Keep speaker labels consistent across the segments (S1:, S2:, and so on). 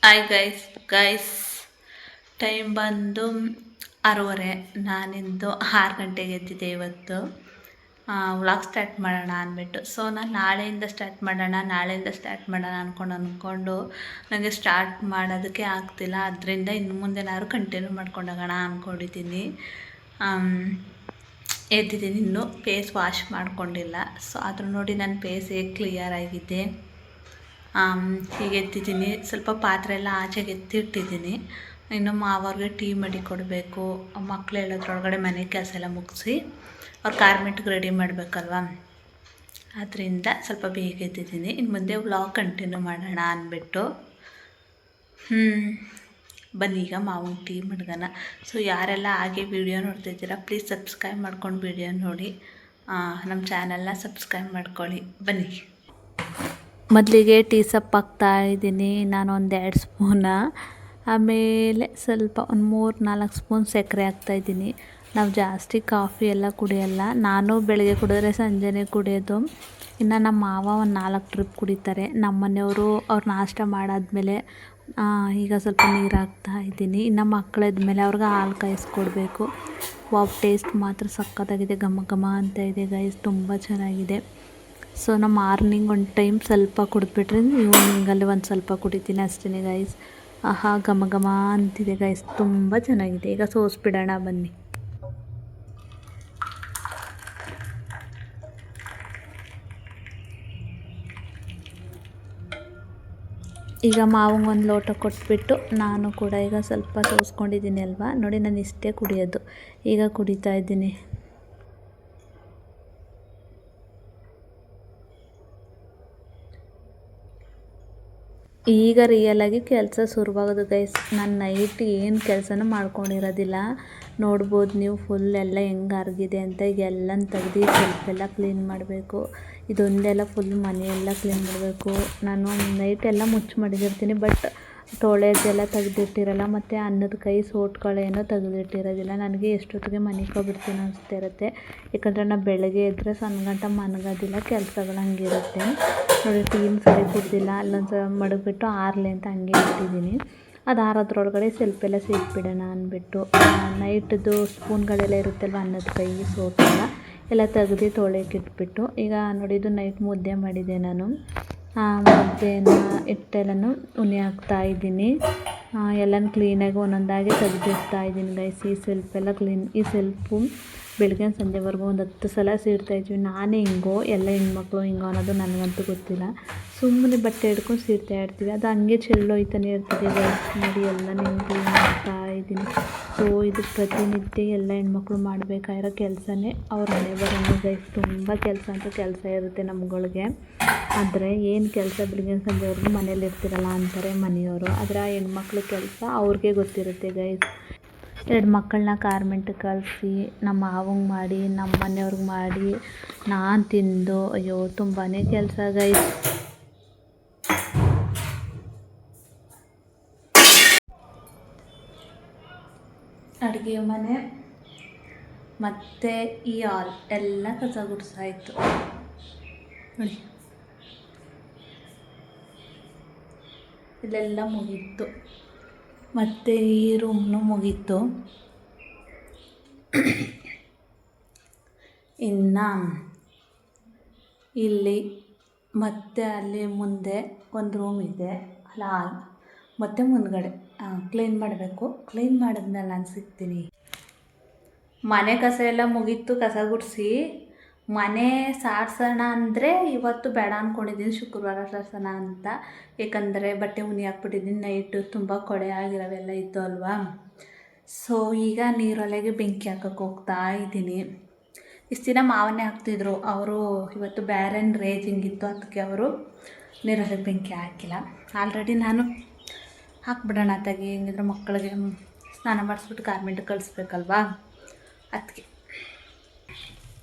S1: Hi guys time ಬಂದು 6:30. ನಾನಿಂದು 6 ಗಂಟೆಗೆ ಎದ್ದಿದ್ದೆ ಇವತ್ತು. ವ್ಲಾಗ್ ಸ್ಟಾರ್ಟ್ ಮಾಡೋಣ ಅಂದ್ಬಿಟ್ಟು. ಸೊ ನಾನು ನಾಳೆಯಿಂದ ಸ್ಟಾರ್ಟ್ ಮಾಡೋಣ ಅಂದ್ಕೊಂಡು ನನಗೆ ಸ್ಟಾರ್ಟ್ ಮಾಡೋದಕ್ಕೆ ಆಗ್ತಿಲ್ಲ. ಅದರಿಂದ ಇನ್ನು ಮುಂದೆನಾದ್ರು ಕಂಟಿನ್ಯೂ ಮಾಡ್ಕೊಂಡು ಹೋಗೋಣ ಅಂದ್ಕೊಂಡಿದ್ದೀನಿ. ಎದ್ದಿದ್ದೀನಿ, ಇನ್ನೂ ಫೇಸ್ ವಾಶ್ ಮಾಡ್ಕೊಂಡಿಲ್ಲ. ಸೊ ಆದರೂ ನೋಡಿ ನನ್ನ ಫೇಸ್ ಹೇಗೆ ಕ್ಲಿಯರ್ ಆಗಿದೆ. ಹೀಗೆ ಎತ್ತಿದ್ದೀನಿ. ಸ್ವಲ್ಪ ಪಾತ್ರೆ ಎಲ್ಲ ಆಚೆಗೆ ಎತ್ತಿಟ್ಟಿದ್ದೀನಿ. ಇನ್ನು ಮಾವವ್ರಿಗೆ ಟೀ ಮಾಡಿ ಕೊಡಬೇಕು. ಮಕ್ಕಳು ಹೇಳೋದ್ರೊಳಗಡೆ ಮನೆ ಕೆಲಸ ಎಲ್ಲ ಮುಗಿಸಿ ಅವ್ರು ಗಾರ್ಮೆಂಟ್ಗೆ ರೆಡಿ ಮಾಡಬೇಕಲ್ವ, ಅದರಿಂದ ಸ್ವಲ್ಪ ಬೇಗ ಎದ್ದಿದ್ದೀನಿ. ಇನ್ನು ಮುಂದೆ ವ್ಲಾಗ್ ಕಂಟಿನ್ಯೂ ಮಾಡೋಣ ಅಂದ್ಬಿಟ್ಟು ಬನ್ನಿ ಈಗ ಮಾವನಿಗೆ ಟೀ ಮಡ್ಗೋಣ. ಸೊ ಯಾರೆಲ್ಲ ಹಾಗೆ ವೀಡಿಯೋ ನೋಡ್ತಿದ್ದೀರಾ ಪ್ಲೀಸ್ ಸಬ್ಸ್ಕ್ರೈಬ್ ಮಾಡ್ಕೊಂಡು ವೀಡಿಯೋ ನೋಡಿ. ನಮ್ಮ ಚಾನಲ್ನ ಸಬ್ಸ್ಕ್ರೈಬ್ ಮಾಡ್ಕೊಳ್ಳಿ. ಬನ್ನಿ. ಮೊದಲಿಗೆ ಟೀ ಸೊಪ್ಪು ಹಾಕ್ತಾಯಿದ್ದೀನಿ ನಾನು, 1-2 ಸ್ಪೂನ. ಆಮೇಲೆ ಸ್ವಲ್ಪ ಒಂದು 3-4 ಸ್ಪೂನ್ ಸಕ್ಕರೆ ಹಾಕ್ತಾಯಿದ್ದೀನಿ. ನಾವು ಜಾಸ್ತಿ ಕಾಫಿ ಎಲ್ಲ ಕುಡಿಯೋಲ್ಲ. ನಾನು ಬೆಳಗ್ಗೆ ಕುಡಿದ್ರೆ ಸಂಜೆನೇ ಕುಡಿಯೋದು. ಇನ್ನು ನಮ್ಮ ಮಾವ ಒಂದು 4 ಟ್ರಿಪ್ ಕುಡಿತಾರೆ. ನಮ್ಮ ಮನೆಯವರು ಅವ್ರು ನಾಷ್ಟ ಮಾಡಾದ್ಮೇಲೆ ಈಗ ಸ್ವಲ್ಪ ನೀರು ಹಾಕ್ತಾಯಿದ್ದೀನಿ. ಇನ್ನು ಮಕ್ಕಳಾದ್ಮೇಲೆ ಅವ್ರಿಗೆ ಹಾಲು ಕಾಯಿಸ್ಕೊಡ್ಬೇಕು. ಟೇಸ್ಟ್ ಮಾತ್ರ ಸಖತ್ತಾಗಿದೆ, ಘಮ ಘಮ ಅಂತ ಇದೆ ಗೈಸ್, ತುಂಬ ಚೆನ್ನಾಗಿದೆ. ಸೊ ನಾನು ಮಾರ್ನಿಂಗ್ ಒಂದು ಟೈಮ್ ಸ್ವಲ್ಪ ಕುಡಿದ್ಬಿಟ್ರೆ ಈವ್ನಿಂಗಲ್ಲಿ ಒಂದು ಸ್ವಲ್ಪ ಕುಡಿತೀನಿ ಅಷ್ಟೇ ಗೈಸ್. ಘಮ ಘಮ ಅಂತಿದೆ ಗೈಸ್, ತುಂಬ ಚೆನ್ನಾಗಿದೆ. ಈಗ ಸೋಸ್ಬಿಡೋಣ ಬನ್ನಿ. ಈಗ ಮಾವಂಗೆ ಒಂದು ಲೋಟ ಕೊಟ್ಬಿಟ್ಟು ನಾನು ಕೂಡ ಈಗ ಸ್ವಲ್ಪ ಸೋಸ್ಕೊಂಡಿದ್ದೀನಿ ಅಲ್ವಾ. ನೋಡಿ ನಾನು ಇಷ್ಟೇ ಕುಡಿಯೋದು, ಈಗ ಕುಡಿತಾ ಇದ್ದೀನಿ. ಈಗ ರಿಯಲಾಗಿ ಕೆಲಸ ಶುರುವಾಗೋದು ಗೈಸ್. ನಾನು ನೈಟ್ ಏನು ಕೆಲಸನೂ ಮಾಡ್ಕೊಂಡಿರೋದಿಲ್ಲ. ನೋಡ್ಬೋದು ನೀವು ಫುಲ್ ಎಲ್ಲ ಹೆಂಗೆ ಹರಗಿದೆ ಅಂತ. ಈಗ ಎಲ್ಲನ ತೆಗ್ದು ಸ್ವಲ್ಪ ಕ್ಲೀನ್ ಮಾಡಬೇಕು. ಇದೊಂದೆಲ್ಲ ಫುಲ್ ಮನೆಯೆಲ್ಲ ಕ್ಲೀನ್ ಮಾಡಬೇಕು. ನಾನು ನೈಟೆಲ್ಲ ಮುಚ್ಚಿ ಮಡಗಿರ್ತೀನಿ, ಬಟ್ ತೊಳೆದೆಲ್ಲ ತೆಗೆದಿಟ್ಟಿರಲ್ಲ. ಮತ್ತು ಅನ್ನದ ಕೈ ಸೋಟ್ಗಳೇನೋ ತೆಗೆದಿಟ್ಟಿರೋದಿಲ್ಲ. ನನಗೆ ಎಷ್ಟೊತ್ತಿಗೆ ಮನಿಕೋಬಿಡ್ತೀನಿ ಅನಿಸ್ತಾ ಇರುತ್ತೆ. ಯಾಕಂದರೆ ನಾನು ಬೆಳಗ್ಗೆ ಎದ್ದರೆ ಗಂಟ ಮನಗೋದಿಲ್ಲ, ಕೆಲಸಗಳು ಹಂಗಿರುತ್ತೆ. ನೋಡಿ ಟೀಮ್ ಸರಿ ಕುಡ್ದಿಲ್ಲ, ಅಲ್ಲೊಂದು ಮಡಗಿಬಿಟ್ಟು ಆರಲಿ ಅಂತ ಹಂಗೆ ಇಟ್ಟಿದ್ದೀನಿ. ಅದು ಆರೋದ್ರೊಳಗಡೆ ಸ್ವಲ್ಪ ಸೇರಿಬಿಡೋಣ ಅಂದ್ಬಿಟ್ಟು ನೈಟ್ದು ಸ್ಪೂನ್ಗಳೆಲ್ಲ ಇರುತ್ತಲ್ವ, ಅನ್ನದ ಕೈ ಸೋಟೆಲ್ಲ ಎಲ್ಲ ತೆಗ್ದು ತೊಳೆಯೋಕೆ ಇಟ್ಬಿಟ್ಟು ಈಗ ನೋಡಿ ಇದು ನೈಟ್ ಮುದ್ದೆ ಮಾಡಿದೆ ನಾನು. ಮುದ್ದೆನ ಹಿಟ್ಟೆಲ್ಲನೂ ಉನಿ ಹಾಕ್ತಾಯಿದ್ದೀನಿ. ಎಲ್ಲನೂ ಕ್ಲೀನಾಗಿ ಒಂದೊಂದಾಗಿ ತೆಗೆದಿಡ್ತಾಯಿದ್ದೀನಿ ಗೈಸ್. ಈ ಸೆಲ್ಫು ಬೆಳಗ್ಗೆ ಸಂಜೆವರೆಗೂ ಒಂದು 10 ಸಲ ಸೀಡ್ತಾಯಿದ್ವಿ. ನಾನೇ ಹಿಂಗೋ ಎಲ್ಲ ಹೆಣ್ಮಕ್ಳು ಹಿಂಗೋ ಅನ್ನೋದು ನನಗಂತೂ ಗೊತ್ತಿಲ್ಲ. ಸುಮ್ಮನೆ ಬಟ್ಟೆ ಹಿಡ್ಕೊಂಡು ಸೀಡ್ತಾ ಇರ್ತೀವಿ, ಅದು ಹಂಗೆ ಚೆಲ್ಲೋಯ್ತಾನೆ ಇರ್ತದೆ ಗೈಸ್. ನೋಡಿ ಎಲ್ಲ ನಿಮ್ಗೆ ಕ್ಲೀನ್ ಮಾಡ್ತಾಯಿದ್ದೀನಿ. ಸೊ ಇದು ಪ್ರತಿನಿತ್ಯ ಎಲ್ಲ ಹೆಣ್ಮಕ್ಳು ಮಾಡಬೇಕಾಗಿರೋ ಕೆಲಸನೇ. ಅವ್ರ ಮನೆ ಬರೋಂಗೆ ಗೈಸ್, ತುಂಬ ಕೆಲಸ ಇರುತ್ತೆ ನಮ್ಗಳಿಗೆ. ಆದರೆ ಏನು ಕೆಲಸ ಬೆಳಗ್ಗೆ ಸಂಜೆವರೆಗೂ ಮನೇಲಿ ಇರ್ತಿರಲ್ಲ ಅಂತಾರೆ ಮನೆಯವರು. ಆದರೆ ಆ ಹೆಣ್ಮಕ್ಳು ಕೆಲಸ ಅವ್ರಿಗೆ ಗೊತ್ತಿರುತ್ತೆ ಗೈಸ್. 2 ಮಕ್ಕಳನ್ನ ಗಾರ್ಮೆಂಟಿಗೆ ಕಳಿಸಿ ನಮ್ಮ ಮಾವಂಗೆ ಮಾಡಿ ನಮ್ಮ ಮನೆಯವ್ರಿಗೆ ಮಾಡಿ ನಾನು ತಿಂದು, ಅಯ್ಯೋ ತುಂಬಾ ಕೆಲಸ ಗೈಸ್. ಅಡುಗೆ ಮನೆ ಮತ್ತು ಈ ಹಾಲ್ ಎಲ್ಲ ಕಸ ಗುಡಿಸಾಯಿತು ನೋಡಿ. ಇಲ್ಲೆಲ್ಲ ಮುಗೀತು, ಮತ್ತು ಈ ರೂಮ್ನು ಮುಗೀತು. ಇನ್ನು ಇಲ್ಲಿ ಮತ್ತು ಅಲ್ಲಿ ಮುಂದೆ ಒಂದು ರೂಮ್ ಇದೆ, ಹಾಲ್ ಮತ್ತು ಮುಂದ್ಗಡೆ ಕ್ಲೀನ್ ಮಾಡಬೇಕು. ಕ್ಲೀನ್ ಮಾಡಿದ್ಮೇಲೆ ನಾನು ಸಿಗ್ತೀನಿ. ಮನೆ ಕಸ ಎಲ್ಲ ಮುಗೀತು, ಕಸ ಗುಡಿಸಿ ಮನೆ ಸಾರಿಸೋಣ ಅಂದರೆ ಇವತ್ತು ಬೇಡ ಅಂದ್ಕೊಂಡಿದ್ದೀನಿ, ಶುಕ್ರವಾರ ಸಾರಿಸೋಣ ಅಂತ. ಏಕೆಂದರೆ ಬಟ್ಟೆ ಉನಿ ಹಾಕ್ಬಿಟ್ಟಿದ್ದೀನಿ, ನೈಟು ತುಂಬ ಕೊಳೆ ಆಗಿರೋವೆಲ್ಲ ಇತ್ತು ಅಲ್ವಾ. ಸೊ ಈಗ ನೀರೊಳಗೆ ಬೆಂಕಿ ಹಾಕೋಕ್ಕೆ ಹೋಗ್ತಾ ಇದ್ದೀನಿ. ಇಷ್ಟು ದಿನ ಮಾವನೇ ಹಾಕ್ತಿದ್ರು, ಅವರು ಇವತ್ತು ಬ್ಯಾರನ್ ರೇಜಿಂಗ್ ಇತ್ತು, ಅದಕ್ಕೆ ಅವರು ನೀರೊಳಗೆ ಬೆಂಕಿ ಹಾಕಿಲ್ಲ. ಆಲ್ರೆಡಿ ನಾನು ಹಾಕ್ಬಿಡೋಣ ತೆಗಿ, ಹೆಂಗಿದ್ರು ಮಕ್ಕಳಿಗೆ ಸ್ನಾನ ಮಾಡಿಸ್ಬಿಟ್ಟು ಗಾರ್ಮೆಂಟಿಗೆ ಕಳಿಸ್ಬೇಕಲ್ವಾ, ಅದಕ್ಕೆ.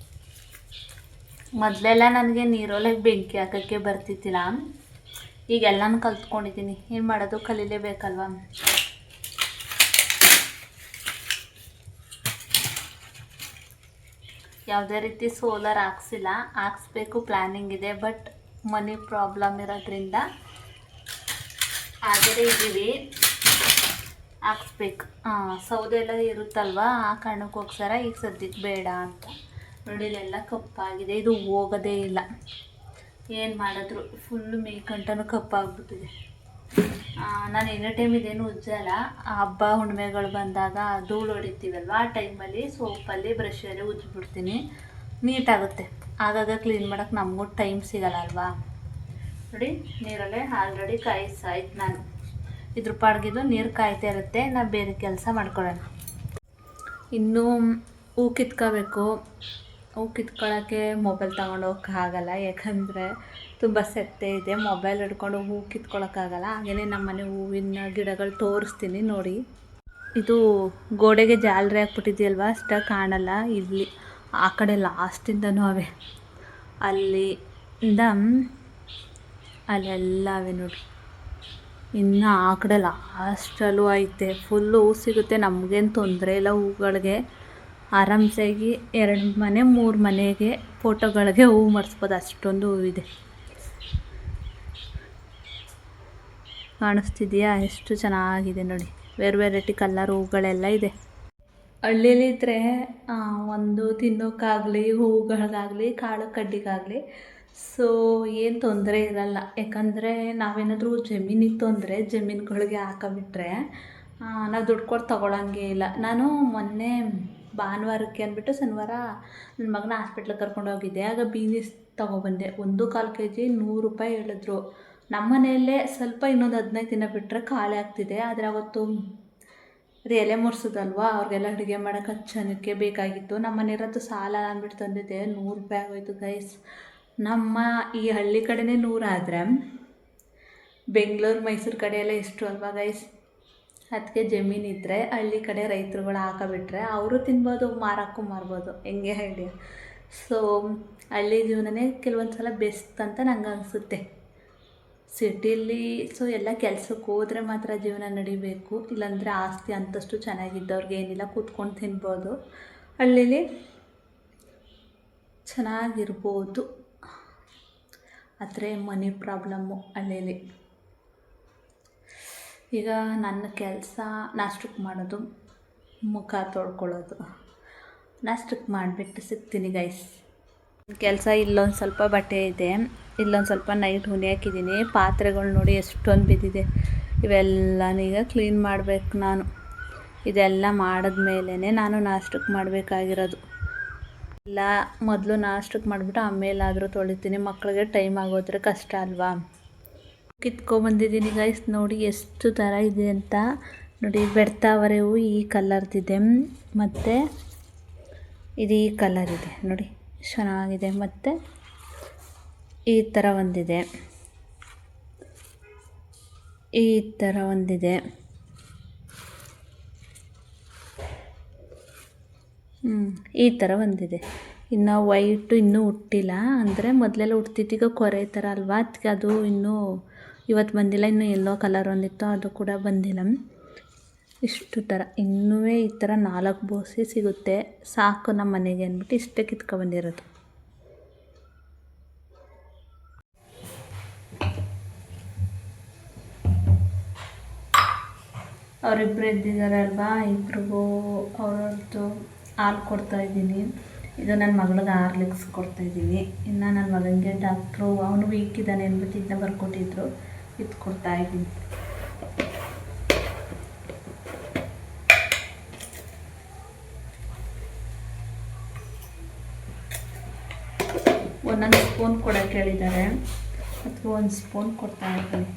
S1: ಮೊದಲೆಲ್ಲ ನನಗೆ ನೀರೊಳಗೆ ಬೆಂಕಿ ಹಾಕೋಕ್ಕೆ ಬರ್ತಿದ್ದಿಲ್ಲ, ಈಗೆಲ್ಲನೂ ಕಲ್ತ್ಕೊಂಡಿದ್ದೀನಿ. ಏನು ಮಾಡೋದು, ಕಲೀಲೇಬೇಕಲ್ವ. ಯಾವುದೇ ರೀತಿ ಸೋಲಾರ್ ಹಾಕ್ಸಿಲ್ಲ, ಹಾಕ್ಸ್ಬೇಕು ಪ್ಲ್ಯಾನಿಂಗ್ ಇದೆ. ಬಟ್ ಮನಿ ಪ್ರಾಬ್ಲಮ್ ಇರೋದ್ರಿಂದ ಆದರೆ ಇದ್ದೀವಿ ಹಾಕ್ಸ್ಬೇಕು. ಸೌದೆ ಎಲ್ಲ ಇರುತ್ತಲ್ವ, ಆ ಕಾರಣಕ್ಕೋಸ್ಕರ ಈಗ ಸದ್ಯಕ್ಕೆ ಬೇಡ ಅಂತ. ನೋಡಿ ಇಲ್ಲೆಲ್ಲ ಕಪ್ಪಾಗಿದೆ, ಇದು ಹೋಗೋದೇ ಇಲ್ಲ. ಏನು ಮಾಡಿದ್ರು ಫುಲ್ಲು ಮೇಕಂಟನೂ ಕಪ್ಪಾಗ್ಬಿಟ್ಟಿದೆ. ನಾನು ಎನಿ ಟೈಮ್ ಇದೇನು ಉಜ್ಜಲ್ಲ. ಹಬ್ಬ ಹುಣ್ಣಿಮೆಗಳು ಬಂದಾಗ ಧೂಳು ಹೊಡಿತೀವಲ್ವ, ಆ ಟೈಮಲ್ಲಿ ಸೋಪಲ್ಲಿ ಬ್ರಷಲ್ಲಿ ಉಜ್ಜಿಬಿಡ್ತೀನಿ, ನೀಟಾಗುತ್ತೆ. ಆಗಾಗ ಕ್ಲೀನ್ ಮಾಡೋಕ್ಕೆ ನಮಗೂ ಟೈಮ್ ಸಿಗಲ್ಲ ಅಲ್ವಾ. ನೋಡಿ ನೀರಲ್ಲೇ ಆಲ್ರೆಡಿ ಕಾಯಿಸಾಯ್ತು. ನಾನು ಇದ್ರ ಪಾಡ್ಗಿದ್ದು ನೀರು ಕಾಯ್ತಾ ಇರುತ್ತೆ, ನಾವು ಬೇರೆ ಕೆಲಸ ಮಾಡ್ಕೊಳ್ಳೋಣ. ಇನ್ನೂ ಹೂ ಕಿತ್ಕೋಬೇಕು. ಹೂ ಕಿತ್ಕೊಳ್ಳೋಕ್ಕೆ ಮೊಬೈಲ್ ತೊಗೊಂಡೋಗೋಕ್ಕಾಗಲ್ಲ, ಯಾಕಂದರೆ ತುಂಬ ಸೆತ್ತೆ ಇದೆ. ಮೊಬೈಲ್ ಹಿಡ್ಕೊಂಡು ಹೂ ಕಿತ್ಕೊಳ್ಳೋಕ್ಕಾಗಲ್ಲ. ಹಾಗೆಯೇ ನಮ್ಮನೆ ಹೂವಿನ ಗಿಡಗಳು ತೋರಿಸ್ತೀನಿ ನೋಡಿ. ಇದು ಗೋಡೆಗೆ ಜಾಲರಿ ಹಾಕ್ಬಿಟ್ಟಿದೆಯಲ್ವ, ಅಷ್ಟಾಗಿ ಕಾಣಲ್ಲ. ಇಲ್ಲಿ ಆ ಕಡೆ ಲಾಸ್ಟಿಂದನೂ ಅವೆ, ಅಲ್ಲಿಂದ ಅಲ್ಲೆಲ್ಲ ಅವೆ ನೋಡಿ. ಇನ್ನು ಆ ಕಡೆ ಲಾಸ್ಟಲ್ಲೂ ಐತೆ. ಫುಲ್ಲು ಹೂ ಸಿಗುತ್ತೆ, ನಮಗೇನು ತೊಂದರೆ ಇಲ್ಲ. ಹೂಗಳಿಗೆ ಆರಾಮ್ಸಾಗಿ 2 ಮನೆ 3 ಮನೆಗೆ ಫೋಟೋಗಳಿಗೆ ಹೂ ಮಾಡಿಸ್ಬೋದು, ಅಷ್ಟೊಂದು ಹೂವಿದೆ. ಕಾಣಿಸ್ತಿದೆಯಾ? ಎಷ್ಟು ಚೆನ್ನಾಗಿದೆ ನೋಡಿ. ವೆರೈಟಿ ಕಲರ್ ಹೂಗಳೆಲ್ಲ ಇದೆ. ಹಳ್ಳಿಲಿದ್ದರೆ ಒಂದು ತಿನ್ನೋಕ್ಕಾಗಲಿ, ಹೂಗಳಿಗಾಗಲಿ, ಕಾಳು ಕಡ್ಡಿಗಾಗಲಿ ಏನು ತೊಂದರೆ ಇರಲ್ಲ. ಯಾಕಂದರೆ ನಾವೇನಾದರೂ ಜಮೀನಿಗೆ ತೊಂದರೆ ಜಮೀನುಗಳಿಗೆ ಹಾಕಬಿಟ್ರೆ ನಾವು ದುಡ್ಡು ಕೊಟ್ಟು ತೊಗೊಳಂಗೆ ಇಲ್ಲ. ನಾನು ಮೊನ್ನೆ ಭಾನುವಾರಕ್ಕೆ ಅಂದ್ಬಿಟ್ಟು ಶನಿವಾರ ನನ್ನ ಮಗನ ಹಾಸ್ಪಿಟ್ಲಿಗೆ ಕರ್ಕೊಂಡೋಗಿದ್ದೆ. ಆಗ ಬೀನ್ಸ್ ತೊಗೊಬಂದೆ. 1 kg 100 ರೂಪಾಯಿ ಹೇಳಿದ್ರು. ನಮ್ಮ ಮನೆಯಲ್ಲೇ ಸ್ವಲ್ಪ ಇನ್ನೊಂದು 15 ದಿನ ಬಿಟ್ಟರೆ ಖಾಲಿ ಆಗ್ತಿದೆ. ಆದರೆ ಅವತ್ತು ಎಲೆ ಮುರ್ಸೋದಲ್ವ, ಅವ್ರಿಗೆಲ್ಲ ಅಡುಗೆ ಮಾಡೋಕೆ 10 ಜನಕ್ಕೆ ಬೇಕಾಗಿತ್ತು. ನಮ್ಮ ಮನೆಯವ್ರದ್ದು ಸಾಲ ಅಂದ್ಬಿಟ್ಟು ತಂದಿದ್ದೆ. 100 ರೂಪಾಯಿ ಆಗೋಯ್ತು ಗೈಸ್. ನಮ್ಮ ಈ ಹಳ್ಳಿ ಕಡೆನೇ 100 ಆದರೆ ಬೆಂಗಳೂರು ಮೈಸೂರು ಕಡೆ ಎಲ್ಲ ಎಷ್ಟು ಅಲ್ವಾ ಗೈಸ್. ಅದಕ್ಕೆ ಜಮೀನಿದ್ದರೆ ಹಳ್ಳಿ ಕಡೆ ರೈತರುಗಳು ಹಾಕಬಿಟ್ರೆ ಅವರು ತಿನ್ಬೋದು, ಮಾರೋಕ್ಕೂ ಮಾರ್ಬೋದು. ಹೆಂಗೆ ಐಡಿಯಾ. ಸೊ ಹಳ್ಳಿ ಜೀವನನೇ ಕೆಲವೊಂದು ಸಲ ಬೆಸ್ಟ್ ಅಂತ ನಂಗೆ ಅನಿಸುತ್ತೆ. ಸಿಟಿಲಿ ಎಲ್ಲ ಕೆಲಸಕ್ಕೆ ಹೋದರೆ ಮಾತ್ರ ಜೀವನ ನಡಿಬೇಕು, ಇಲ್ಲಾಂದರೆ ಆಸ್ತಿ ಅಂತಷ್ಟು ಚೆನ್ನಾಗಿದ್ದವ್ರಿಗೆ ಏನಿಲ್ಲ, ಕೂತ್ಕೊಂಡು ತಿನ್ಬೋದು. ಹಳ್ಳೀಲಿ ಚೆನ್ನಾಗಿರ್ಬೋದು, ಆದರೆ ಮನಿ ಪ್ರಾಬ್ಲಮ್ಮು ಹಳ್ಳೀಲಿ. ಈಗ ನನ್ನ ಕೆಲಸ ನಾಷ್ಟಕ್ಕೆ ಮಾಡೋದು, ಮುಖ ತೊಳ್ಕೊಳ್ಳೋದು. ನಾಷ್ಟಕ್ಕೆ ಮಾಡಿಬಿಟ್ಟು ಸಿಗ್ತೀನಿ ಗೈಸ್. ಕೆಲಸ ಇಲ್ಲೊಂದು ಸ್ವಲ್ಪ ಬಟ್ಟೆ ಇದೆ, ಇಲ್ಲೊಂದು ಸ್ವಲ್ಪ ನೈಟ್ ಹುನಿ ಹಾಕಿದ್ದೀನಿ. ಪಾತ್ರೆಗಳು ನೋಡಿ ಎಷ್ಟೊಂದು ಬಿದ್ದಿದೆ. ಇವೆಲ್ಲನೀಗ ಕ್ಲೀನ್ ಮಾಡಬೇಕು ನಾನು. ಇದೆಲ್ಲ ಮಾಡಿದ್ಮೇಲೆ ನಾನು ನಾಷ್ಟಕ್ಕೆ ಮಾಡಬೇಕಾಗಿರೋದು. ಇಲ್ಲ ಮೊದಲು ನಾಷ್ಟಕ್ಕೆ ಮಾಡಿಬಿಟ್ಟು ಆಮೇಲಾದರೂ ತೊಳಿತೀನಿ. ಮಕ್ಕಳಿಗೆ ಟೈಮ್ ಆಗೋದ್ರೆ ಕಷ್ಟ ಅಲ್ವಾ. ಕಿತ್ಕೊಬಂದಿದ್ದೀನಿ ಗೈಸ್. ನೋಡಿ ಎಷ್ಟು ಥರ ಇದೆ ಅಂತ. ನೋಡಿ ಬೆಡ್ತಾವರೆ ಹೂ ಈ ಕಲರ್ದಿದೆ, ಮತ್ತು ಇದು ಈ ಕಲರ್ ಇದೆ ನೋಡಿ, ಚೆನ್ನಾಗಿದೆ. ಮತ್ತು ಈ ಥರ ಒಂದಿದೆ, ಈ ಥರ ಒಂದಿದೆ. ಈ ಥರ ಒಂದಿದೆ. ಇನ್ನು ವೈಟು ಇನ್ನೂ ಹುಟ್ಟಿಲ್ಲ, ಅಂದರೆ ಮೊದಲೆಲ್ಲ ಹುಟ್ತಿತ್ತು. ಈಗ ಕೊರೆ ಥರ ಅಲ್ವಾ, ಅದಕ್ಕೆ ಅದು ಇನ್ನೂ ಇವತ್ತು ಬಂದಿಲ್ಲ. ಇನ್ನು ಎಲ್ಲೋ ಕಲರ್ ಒಂದಿತ್ತು, ಅದು ಕೂಡ ಬಂದಿಲ್ಲ. ಇಷ್ಟು ಥರ ಇನ್ನೂ ಈ ಥರ 4 ಬೋಸಿ ಸಿಗುತ್ತೆ ಸಾಕು ನಮ್ಮ ಮನೆಗೆ ಅಂದ್ಬಿಟ್ಟು ಇಷ್ಟೇ ಕಿತ್ಕೊಬಂದಿರೋದು. ಅವರಿಬ್ಬರು ಎದ್ದಿದ್ದಾರೆ ಅಲ್ವಾ, ಇಬ್ರಿಗೂ ಅವ್ರದ್ದು ಹಾಲು ಕೊಡ್ತಾಯಿದ್ದೀನಿ. ಇದು ನನ್ನ ಮಗಳಿಗೆ ಹಾರ್ಲಿಕ್ಸ್ ಕೊಡ್ತಾಯಿದ್ದೀನಿ. ಇನ್ನು ನನ್ನ ಮಗನಿಗೆ ಡಾಕ್ಟ್ರು ಅವನು ವೀಕ್ ಇದ್ದಾನೆ ಅಂದ್ಬಿಟ್ಟು ಇದನ್ನ ಬರ್ಕೊಟ್ಟಿದ್ರು, ಇದು ಕೊಡ್ತಾಯಿದ್ದೀನಿ. ಒಂದೊಂದು ಸ್ಪೂನ್ ಕೊಡೋಕೆ ಹೇಳಿದ್ದಾರೆ, ಅಥವಾ 1 ಸ್ಪೂನ್ ಕೊಡ್ತಾಯಿದ್ದೀನಿ.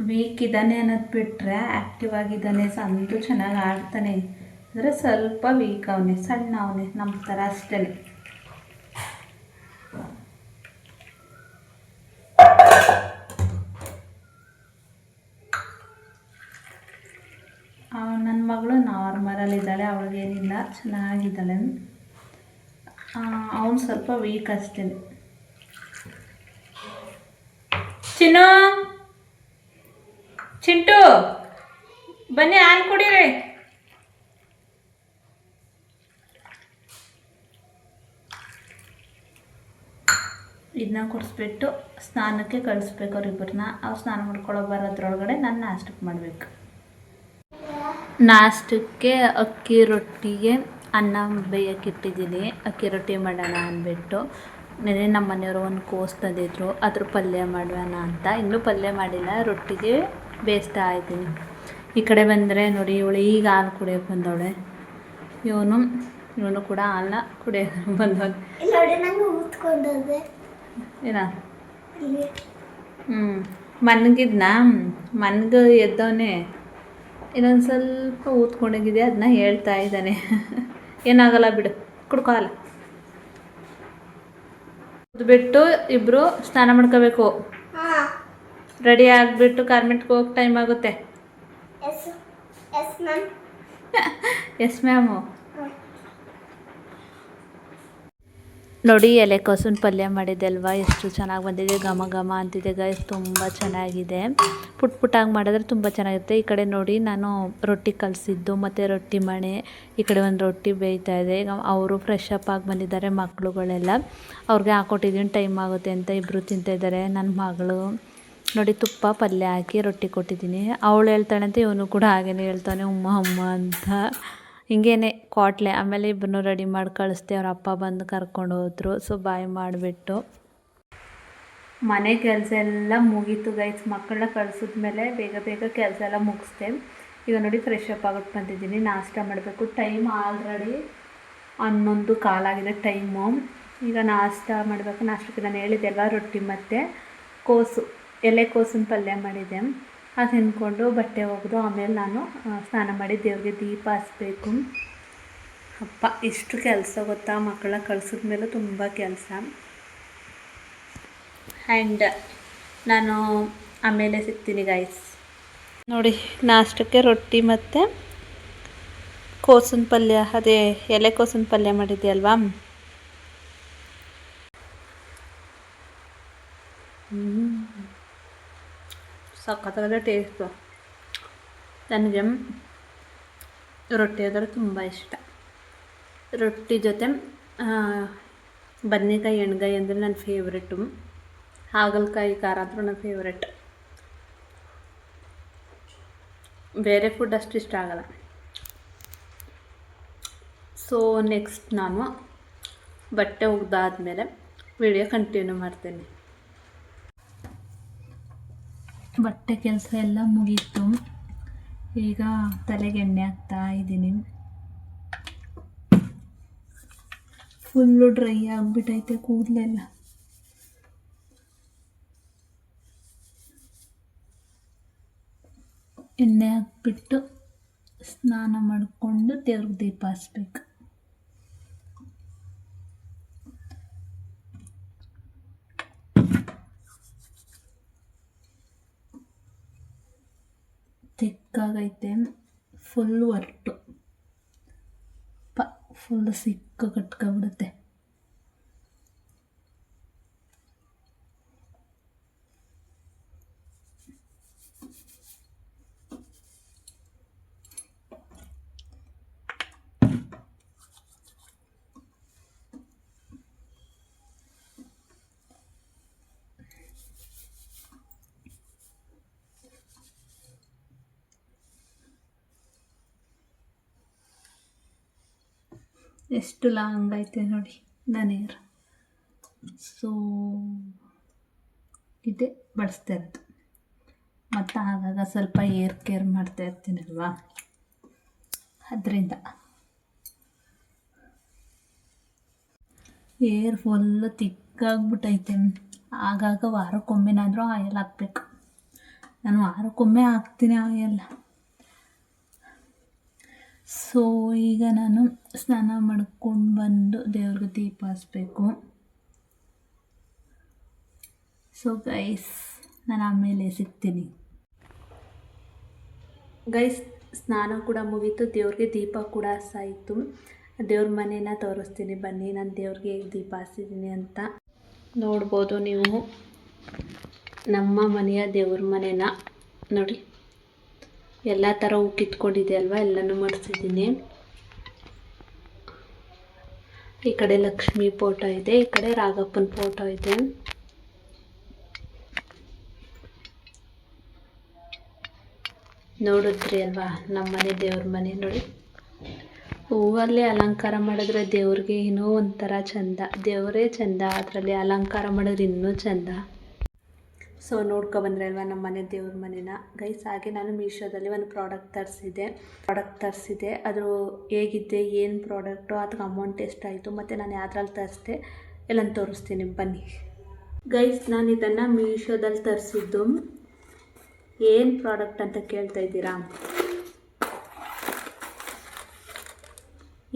S1: ವೀಕ್ ಇದ್ದಾನೆ ಅನ್ನೋದು ಬಿಟ್ಟರೆ ಆ್ಯಕ್ಟಿವ್ ಆಗಿದ್ದಾನೆ. ಅಂತೂ ಚೆನ್ನಾಗಿ ಆಡ್ತಾನೆ, ಅಂದರೆ ಸ್ವಲ್ಪ ವೀಕ್ ಅವನೇ, ಸಣ್ಣ ಅವನೇ, ನಮ್ಮ ಥರ ಅಷ್ಟೇ. ನನ್ನ ಮಗಳು ನಾರ್ಮಲಲ್ಲಿದ್ದಾಳೆ, ಅವಳಿಗೇನಿಲ್ಲ, ಚೆನ್ನಾಗಿದ್ದಾಳೆ. ಅವನು ಸ್ವಲ್ಪ ವೀಕ್ ಅಷ್ಟೇ. ಚಿನ್ನು ಚಿಂಟು ಬನ್ನಿ ಹಾಲು ಕುಡೀರಿ. ಇದನ್ನ ಕುಡಿಸ್ಬಿಟ್ಟು ಸ್ನಾನಕ್ಕೆ ಕಳಿಸ್ಬೇಕು ಅವ್ರಿಬ್ಬರನ್ನ. ಅವ್ರು ಸ್ನಾನ ಮಾಡ್ಕೊಳ್ಳೋ ಬರೋದ್ರೊಳಗಡೆ ನಾನು ನಾಷ್ಟಕ್ಕೆ ಮಾಡಬೇಕು. ನಾಷ್ಟಕ್ಕೆ ಅಕ್ಕಿ ರೊಟ್ಟಿಗೆ ಅನ್ನ ಬೇಯಕ್ಕಿಟ್ಟಿದ್ದೀನಿ. ಅಕ್ಕಿ ರೊಟ್ಟಿ ಮಾಡೋಣ ಅಂದ್ಬಿಟ್ಟು ನೆನೆ ನಮ್ಮ ಮನೆಯವರು ಒಂದು ಕೋಸ್ ತಂದಿದ್ರು, ಅದ್ರ ಪಲ್ಯ ಮಾಡೋಣ ಅಂತ. ಇನ್ನೂ ಪಲ್ಯ ಮಾಡಿಲ್ಲ, ರೊಟ್ಟಿಗೆ ಬೇಯಿಸ್ತಾ ಇದ್ದೀನಿ. ಈ ಕಡೆ ಬಂದರೆ ನೋಡಿ, ಇವಳು ಈಗ ಹಾಲು ಕುಡಿಯೋಕೆ ಬಂದವಳೆ. ಇವನು ಕೂಡ ಹಾಲನ್ನ ಕುಡಿಯೋಕೆ ಬಂದವನು. ಏನ ಮನ್ಗಿದ್ನಾ? ಮನ್ಗೆ ಎದ್ದವನೇ ಇನ್ನೊಂದು ಸ್ವಲ್ಪ ಊದ್ಕೊಂಡೋಗಿದೆ, ಅದನ್ನ ಹೇಳ್ತಾ ಇದ್ದಾನೆ. ಏನಾಗಲ್ಲ ಬಿಡು, ಕುಡ್ಕೋ ಹಾಲು. ಕುದ್ಬಿಟ್ಟು ಇಬ್ಬರು ಸ್ನಾನ ಮಾಡ್ಕೋಬೇಕು. ರೆಡಿ ಆಗಿಬಿಟ್ಟು ಕಾರ್ಮೆಂಟ್ಗೆ ಹೋಗಿ ಟೈಮ್ ಆಗುತ್ತೆ. Yes ma'am. ನೋಡಿ, ಎಲೆಕೋಸನ್ನ ಪಲ್ಯ ಮಾಡಿದ್ದೆ ಅಲ್ವಾ, ಎಷ್ಟು ಚೆನ್ನಾಗಿ ಬಂದಿದೆ, ಘಮ ಘಮ ಅಂತಿದೆ ಗೈಸ್. ತುಂಬ ಚೆನ್ನಾಗಿದೆ. ಪುಟ್ಟಾಗಿ ಮಾಡಿದ್ರೆ ತುಂಬ ಚೆನ್ನಾಗಿರುತ್ತೆ. ಈ ಕಡೆ ನೋಡಿ, ನಾನು ರೊಟ್ಟಿ ಕಲಸಿದ್ದು ಮತ್ತು ರೊಟ್ಟಿ ಮಣೆ, ಈ ಕಡೆ ಒಂದು ರೊಟ್ಟಿ ಬೇಯ್ತಾ ಇದೆ. ಈಗ ಅವರು ಫ್ರೆಶ್ ಅಪ್ ಆಗಿ ಬಂದಿದ್ದಾರೆ ಮಕ್ಕಳುಗಳೆಲ್ಲ. ಅವ್ರಿಗೆ ಹಾಕ್ಕೊಟ್ಟಿದ್ದೀನಿ, ಟೈಮ್ ಆಗುತ್ತೆ ಅಂತ ಇಬ್ಬರು ತಿಂತಾಯಿದ್ದಾರೆ. ನನ್ನ ಮಗಳು ನೋಡಿ, ತುಪ್ಪ ಪಲ್ಯ ಹಾಕಿ ರೊಟ್ಟಿ ಕೊಟ್ಟಿದ್ದೀನಿ. ಅವಳು ಹೇಳ್ತಾಳೆ ಅಂತ ಇವನು ಕೂಡ ಹಾಗೇನೆ ಹೇಳ್ತಾನೆ, ಉಮ್ಮ ಅಮ್ಮ ಅಂತ. ಹಿಂಗೇನೆ ಕ್ವಾಟ್ಲೆ. ಆಮೇಲೆ ಇಬ್ಬರನ್ನೂ ರೆಡಿ ಮಾಡಿ ಕಳಿಸ್ದೆ. ಅವ್ರ ಅಪ್ಪ ಬಂದು ಕರ್ಕೊಂಡು ಹೋದ್ರು. ಸೊ ಬಾಯ್ ಮಾಡಿಬಿಟ್ಟು ಮನೆ ಕೆಲಸ ಎಲ್ಲ ಮುಗೀತು ಗೈಸ್. ಮಕ್ಕಳನ್ನ ಕಳಿಸಿದ್ಮೇಲೆ ಬೇಗ ಬೇಗ ಕೆಲಸ ಎಲ್ಲ ಮುಗಿಸ್ದೆ. ಈಗ ನೋಡಿ, ಫ್ರೆಶ್ ಅಪ್ ಆಗಿಬಿಟ್ಟು ಬಂದಿದ್ದೀನಿ. ನಾಷ್ಟ ಮಾಡಬೇಕು. ಟೈಮ್ ಆಲ್ರೆಡಿ 11 ಕಾಲಾಗಿದೆ ಟೈಮು. ಈಗ ನಾಷ್ಟ ಮಾಡಬೇಕು. ನಾಷ್ಟಕ್ಕೆ ನಾನು ಹೇಳಿದೆ ಅಲ್ವಾ, ರೊಟ್ಟಿ ಮತ್ತು ಕೋಸು, ಎಲೆಕೋಸಿನ ಪಲ್ಯ ಮಾಡಿದ್ದೆ. ಅದು ತಿಂದ್ಕೊಂಡು ಬಟ್ಟೆ ಒಗೆದು ಆಮೇಲೆ ನಾನು ಸ್ನಾನ ಮಾಡಿ ದೇವ್ರಿಗೆ ದೀಪ ಹಚ್ಚಬೇಕು. ಅಪ್ಪ, ಇಷ್ಟು ಕೆಲಸ ಗೊತ್ತಾ, ಮಕ್ಕಳನ್ನ ಕಳಿಸಿದ್ಮೇಲೆ ತುಂಬ ಕೆಲಸ. ಆ್ಯಂಡ್ ನಾನು ಆಮೇಲೆ ಸಿಗ್ತೀನಿ ಗೈಸ್. ನೋಡಿ, ನಾಷ್ಟಕ್ಕೆ ರೊಟ್ಟಿ ಮತ್ತು ಕೋಸಿನ ಪಲ್ಯ, ಅದೇ ಎಲೆಕೋಸಿನ ಪಲ್ಯ ಮಾಡಿದ್ದೆ ಅಲ್ವಾ. ಸಖತ್ತಾದ ಟೇಸ್ಟು. ನನಗೆ ರೊಟ್ಟಿ ಅಂದರೆ ತುಂಬ ಇಷ್ಟ. ರೊಟ್ಟಿ ಜೊತೆ ಬದನೆಕಾಯಿ ಎಣ್ಗಾಯಿ ಅಂದರೆ ನನ್ನ ಫೇವ್ರೆಟು. ಹಾಗಲಕಾಯಿ ಖಾರ ಅಂದರೂ ನನ್ನ ಫೇವ್ರೆಟ್. ಬೇರೆ ಫುಡ್ ಅಷ್ಟು ಇಷ್ಟ ಆಗಲ್ಲ. ಸೊ ನೆಕ್ಸ್ಟ್ ನಾನು ಬಟ್ಟೆ ಒಗ್ದಾದ್ಮೇಲೆ ವಿಡಿಯೋ ಕಂಟಿನ್ಯೂ ಮಾಡ್ತೀನಿ. ಬಟ್ಟೆ ಕೆಲಸ ಎಲ್ಲ ಮುಗೀತು. ಈಗ ತಲೆಗೆ ಎಣ್ಣೆ ಹಾಕ್ತಾ ಇದ್ದೀನಿ. ಫುಲ್ಲು ಡ್ರೈ ಆಗಿಬಿಟ್ಟೈತೆ ಕೂದಲೆಲ್ಲ. ಎಣ್ಣೆ ಹಾಕ್ಬಿಟ್ಟು ಸ್ನಾನ ಮಾಡಿಕೊಂಡು ದೇವ್ರಿಗೆ ದೀಪ ಹಚ್ಬೇಕು. ತಿಕ್ಕಾಗೈತೆ, ಫುಲ್ ಹೊರಟು ಫುಲ್ ಸಿಕ್ಕ ಕಟ್ಕೊಬಿಡುತ್ತೆ. ಎಷ್ಟು ಲಾಂಗ್ ಐತೆ ನೋಡಿ ನನ್ನ ಹೇರ್. ಸೊ ಇದೇ ಬಳಸ್ತಾ ಇರೋದು. ಮತ್ತು ಆಗಾಗ ಸ್ವಲ್ಪ ಏರ್ ಕೇರ್ ಮಾಡ್ತಾ ಇರ್ತೀನಲ್ವಾ, ಅದರಿಂದ ಏರ್ ಫುಲ್ಲು ತಿಕ್ಕಾಗ್ಬಿಟ್ಟೈತೆ. ಆಗಾಗ ವಾರಕ್ಕೊಮ್ಮೆನಾದರೂ ಆಯಿಲ್ ಹಾಕ್ಬೇಕು. ನಾನು ವಾರಕ್ಕೊಮ್ಮೆ ಹಾಕ್ತೀನಿ ಆಯಿಲ್. ಸೊ ಈಗ ನಾನು ಸ್ನಾನ ಮಾಡ್ಕೊಂಡು ಬಂದು ದೇವ್ರಿಗೆ ದೀಪ ಹಚ್ಚಬೇಕು. ಸೊ ಗೈಸ್, ನಾನು ಆಮೇಲೆ ಸಿಗ್ತೀನಿ. ಗೈಸ್, ಸ್ನಾನ ಕೂಡ ಮುಗೀತು, ದೇವ್ರಿಗೆ ದೀಪ ಕೂಡ ಹಚ್ಚಾಯಿತು. ದೇವ್ರ ಮನೇನ ತೋರಿಸ್ತೀನಿ ಬನ್ನಿ, ನಾನು ದೇವ್ರಿಗೆ ಹೇಗೆ ದೀಪ ಹಚ್ಚಿದ್ದೀನಿ ಅಂತ ನೋಡ್ಬೋದು ನೀವು. ನಮ್ಮ ಮನೆಯ ದೇವ್ರ ಮನೆನ ನೋಡಿ, ಎಲ್ಲ ಥರ ಹೂ ಕಿತ್ಕೊಂಡಿದೆ ಅಲ್ವಾ, ಎಲ್ಲನೂ ಮಾಡಿಸಿದ್ದೀನಿ. ಈ ಕಡೆ ಲಕ್ಷ್ಮಿ ಫೋಟೋ ಇದೆ, ಈ ಕಡೆ ರಾಘಪ್ಪನ ಫೋಟೋ ಇದೆ. ನೋಡಿದ್ರಿ ಅಲ್ವಾ ನಮ್ಮನೆ ದೇವ್ರ ಮನೆ ನೋಡಿ. ಹೂವಲ್ಲೇ ಅಲಂಕಾರ ಮಾಡಿದ್ರೆ ದೇವ್ರಿಗೆ ಏನೋ ಒಂಥರ ಚಂದ, ದೇವರೇ ಚಂದ, ಅದರಲ್ಲಿ ಅಲಂಕಾರ ಮಾಡಿದ್ರೆ ಇನ್ನೂ ಚಂದ. ಸೊ ನೋಡ್ಕೊಬಂದ್ರೆ ಅಲ್ವಾ ನಮ್ಮ ಮನೆ ದೇವ್ರ ಮನೆನ ಗೈಸ್. ಹಾಗೆ ನಾನು ಮೀಶೋದಲ್ಲಿ ಒಂದು ಪ್ರಾಡಕ್ಟ್ ತರಿಸಿದೆ. ಅದು ಹೇಗಿದೆ, ಏನು ಪ್ರಾಡಕ್ಟು, ಅದಕ್ಕೆ ಅಮೌಂಟ್ ಎಷ್ಟಾಯಿತು ಮತ್ತು ನಾನು ಯಾವ್ದ್ರಲ್ಲಿ ತರಿಸಿದೆ ಎಲ್ಲನೂ ತೋರಿಸ್ತೀನಿ ಬನ್ನಿ ಗೈಸ್. ನಾನು ಇದನ್ನು ಮೀಶೋದಲ್ಲಿ ತರಿಸಿದ್ದು. ಏನು ಪ್ರಾಡಕ್ಟ್ ಅಂತ ಕೇಳ್ತಾ ಇದ್ದೀರಾ?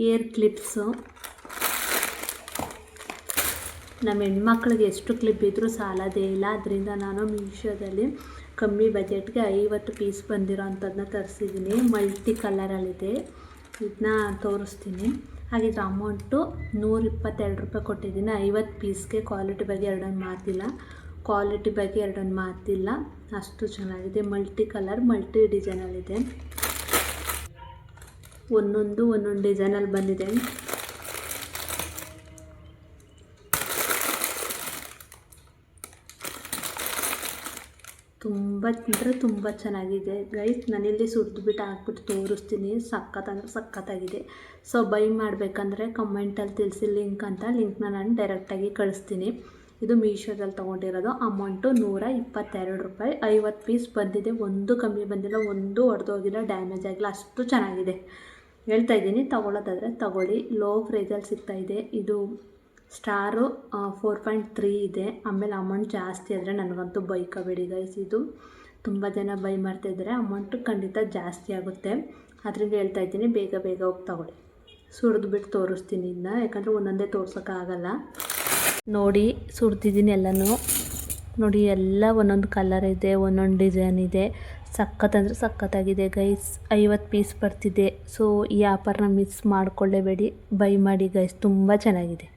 S1: Air clips. ನಮ್ಮ ಹೆಣ್ಮಕ್ಳಿಗೆ ಎಷ್ಟು ಕ್ಲಿಪ್ ಇದ್ದರೂ ಸಾಲೋದೇ ಇಲ್ಲ. ಅದರಿಂದ ನಾನು ಮೀಶೋದಲ್ಲಿ ಕಮ್ಮಿ ಬಜೆಟ್ಗೆ 50 ಪೀಸ್ ಬಂದಿರೋ ಅಂಥದ್ದನ್ನ ತರಿಸಿದ್ದೀನಿ. ಮಲ್ಟಿ ಕಲರಲ್ಲಿದೆ, ಇದನ್ನ ತೋರಿಸ್ತೀನಿ. ಹಾಗೆ ಇದ್ರ ಅಮೌಂಟು 122 ರೂಪಾಯಿ ಕೊಟ್ಟಿದ್ದೀನಿ. 50 ಪೀಸ್ಗೆ ಕ್ವಾಲಿಟಿ ಬಗ್ಗೆ ಎರಡೊಂದು ಮಾತಿಲ್ಲ, ಅಷ್ಟು ಚೆನ್ನಾಗಿದೆ. ಮಲ್ಟಿ ಕಲರ್, ಮಲ್ಟಿ ಡಿಸೈನಲ್ಲಿದೆ. ಒಂದೊಂದು ಡಿಸೈನಲ್ಲಿ ಬಂದಿದೆ. ತುಂಬ ಅಂದರೆ ತುಂಬ ಚೆನ್ನಾಗಿದೆ ಗೈಸ್. ನಾನಿಲ್ಲಿ ಸುರಿದ್ಬಿಟ್ಟು ಹಾಕ್ಬಿಟ್ಟು ತೋರಿಸ್ತೀನಿ. ಸಖತ್ತಾಗಿದೆ. ಸೊ ಬೈ ಮಾಡಬೇಕಂದ್ರೆ ಕಮೆಂಟಲ್ಲಿ ತಿಳಿಸಿ ಲಿಂಕ್ನ ನಾನು ಡೈರೆಕ್ಟಾಗಿ ಕಳಿಸ್ತೀನಿ. ಇದು ಮೀಶೋದಲ್ಲಿ ತೊಗೊಂಡಿರೋದು. ಅಮೌಂಟು 122 ರೂಪಾಯಿ. 50 ಪೀಸ್ ಬಂದಿದೆ. ಒಂದು ಕಮ್ಮಿ ಬಂದಿಲ್ಲ, ಒಂದು ಒಡೆದೋಗಿಲ್ಲ, ಡ್ಯಾಮೇಜ್ ಆಗಿಲ್ಲ, ಅಷ್ಟು ಚೆನ್ನಾಗಿದೆ. ಹೇಳ್ತಾ ಇದ್ದೀನಿ, ತೊಗೊಳ್ಳೋದಾದರೆ ತೊಗೊಳ್ಳಿ. ಲೋ ಪ್ರೈಸಲ್ಲಿ ಸಿಗ್ತಾಯಿದೆ. ಇದು ಸ್ಟಾರು 4.3 ಇದೆ. ಆಮೇಲೆ ಅಮೌಂಟ್ ಜಾಸ್ತಿ ಆದರೆ ನನಗಂತೂ ಬೈಕಬೇಡಿ ಗೈಸ್. ಇದು ತುಂಬ ಜನ ಬೈ ಮಾಡ್ತಾಯಿದ್ದಾರೆ, ಅಮೌಂಟು ಖಂಡಿತ ಜಾಸ್ತಿ ಆಗುತ್ತೆ. ಅದರಿಂದ ಹೇಳ್ತಾ ಇದ್ದೀನಿ, ಬೇಗ ಹೋಗಿ ತೊಗೊಳ್ಳಿ. ಸುರಿದ್ಬಿಟ್ಟು ತೋರಿಸ್ತೀನಿ ಇದನ್ನ, ಯಾಕಂದರೆ ಒಂದೊಂದೇ ತೋರ್ಸೋಕ್ಕಾಗಲ್ಲ. ನೋಡಿ ಸುರಿದಿದ್ದೀನಿ ಎಲ್ಲನೂ. ನೋಡಿ ಎಲ್ಲ ಒಂದೊಂದು ಕಲರ್ ಇದೆ, ಒಂದೊಂದು ಡಿಸೈನ್ ಇದೆ. ಸಖತ್ತಾಗಿದೆ ಗೈಸ್. 50 ಪೀಸ್ ಬರ್ತಿದೆ. ಸೊ ಈ ಆಫರ್ನ ಮಿಸ್ ಮಾಡಿಕೊಳ್ಳೇಬೇಡಿ, ಬೈ ಮಾಡಿ ಗೈಸ್, ತುಂಬ ಚೆನ್ನಾಗಿದೆ.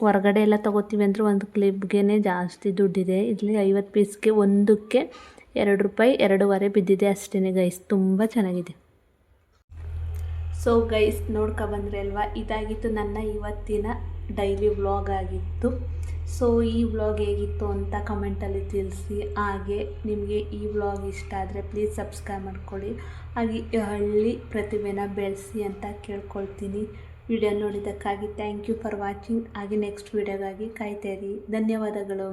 S1: ಹೊರಗಡೆ ಎಲ್ಲ ತೊಗೋತೀವಿ ಅಂದರೆ ಒಂದು ಕ್ಲಿಪ್ಗೆ ಜಾಸ್ತಿ ದುಡ್ಡಿದೆ. ಇಲ್ಲಿ 50 ಪೀಸ್ಗೆ ಒಂದಕ್ಕೆ 2 ರೂಪಾಯಿ 2.5 ಬಿದ್ದಿದೆ ಅಷ್ಟೇ ಗೈಸ್. ತುಂಬ ಚೆನ್ನಾಗಿದೆ. ಸೊ ಗೈಸ್ ನೋಡ್ಕೊಬಂದ್ರೆ ಅಲ್ವಾ, ಇದಾಗಿತ್ತು ನನ್ನ ಇವತ್ತಿನ ಡೈಲಿ ವ್ಲಾಗ್ ಆಗಿತ್ತು. ಸೊ ಈ ವ್ಲಾಗ್ ಹೇಗಿತ್ತು ಅಂತ ಕಮೆಂಟಲ್ಲಿ ತಿಳಿಸಿ. ಹಾಗೆ ನಿಮಗೆ ಈ ವ್ಲಾಗ್ ಇಷ್ಟ ಆದರೆ ಪ್ಲೀಸ್ ಸಬ್ಸ್ಕ್ರೈಬ್ ಮಾಡ್ಕೊಳ್ಳಿ. ಹಾಗೆ ಹಳ್ಳಿ ಪ್ರತಿಭೆನ ಬೆಳೆಸಿ ಅಂತ ಕೇಳ್ಕೊಳ್ತೀನಿ. ವಿಡಿಯೋ ನೋಡಿದ್ದಕ್ಕಾಗಿ ಥ್ಯಾಂಕ್ ಯು ಫಾರ್ ವಾಚಿಂಗ್. ಹಾಗೆ ನೆಕ್ಸ್ಟ್ ವಿಡಿಯೋಗಾಗಿ ಕಾಯ್ತಾ ಇರಿ. ಧನ್ಯವಾದಗಳು.